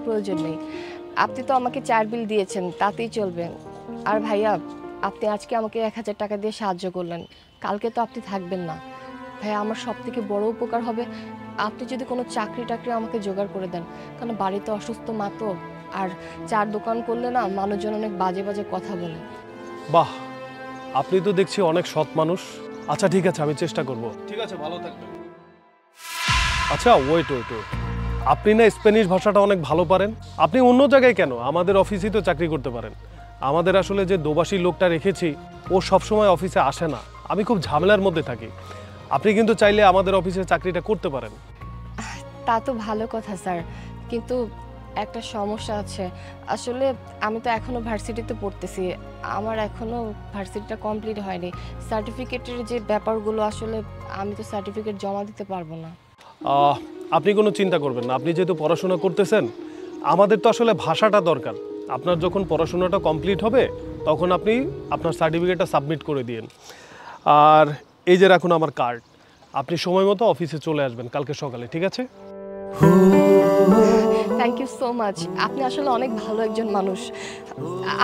প্রয়োজন নেই। আপনি তো আমাকে 4 বিল দিয়েছেন, তাতেই চলবে। আর ভাইয়া, আপনি আজকে আমাকে 1000 টাকা দিয়ে সাহায্য করলেন, কালকে তো আপনি থাকবেন না। ভাইয়া, আমার সবথেকে বড় উপকার হবে আপনি যদি কোনো চাকরি-টাকরি আমাকে জোগাড় করে দেন, কারণ বাড়িতে অসুস্থ মা তো। আর চার দোকান করলে না মানুষজন অনেক বাজে বাজে কথা বলে। বাহ, আপনি তো দেখছি অনেক সৎ মানুষ। আচ্ছা ঠিক আছে, আমি চেষ্টা করব। ঠিক আছে, ভালো থাকবেন। আচ্ছা ওয়েট, আপনি না স্প্যানিশ ভাষাটা অনেক ভালো পারেন। আপনি অন্য জায়গায় কেন, আমাদের অফিসেই তো চাকরি করতে পারেন। আমাদের আসলে যে দোবাসী লোকটা রেখেছি ও সবসময় অফিসে আসে না, আমি খুব ঝামেলার মধ্যে থাকি। আপনি কিন্তু চাইলে আমাদের অফিসে চাকরিটা করতে পারেন। তা তো ভালো কথা স্যার, কিন্তু একটা সমস্যা আছে। আসলে আমি তো এখনো ভার্সিটিতে পড়তেছি, আমার এখনো ভার্সিটিটা কমপ্লিট হয়নি। সার্টিফিকেটের যে ব্যাপারগুলো, আসলে আমি তো সার্টিফিকেট জমা দিতে পারবো না। আপনি কোনো চিন্তা করবেন না, আপনি যেহেতু পড়াশোনা করতেছেন, আমাদের তো আসলে ভাষাটা দরকার। আপনার যখন পড়াশোনাটা কমপ্লিট হবে তখন আপনি আপনার সার্টিফিকেটটা সাবমিট করে দিন। আর এই যে রাখুন আমার কার্ড, আপনি সময় মতো অফিসে চলে আসবেন কালকে সকালে, ঠিক আছে? থ্যাংক ইউ সো মাচ, আপনি আসলে অনেক ভালো একজন মানুষ।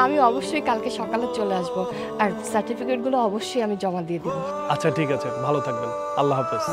আমি অবশ্যই কালকে সকালে চলে আসব, আর সার্টিফিকেটগুলো অবশ্যই আমি জমা দিয়ে দেব। আচ্ছা ঠিক আছে, ভালো থাকবেন। আল্লাহ হাফেজ।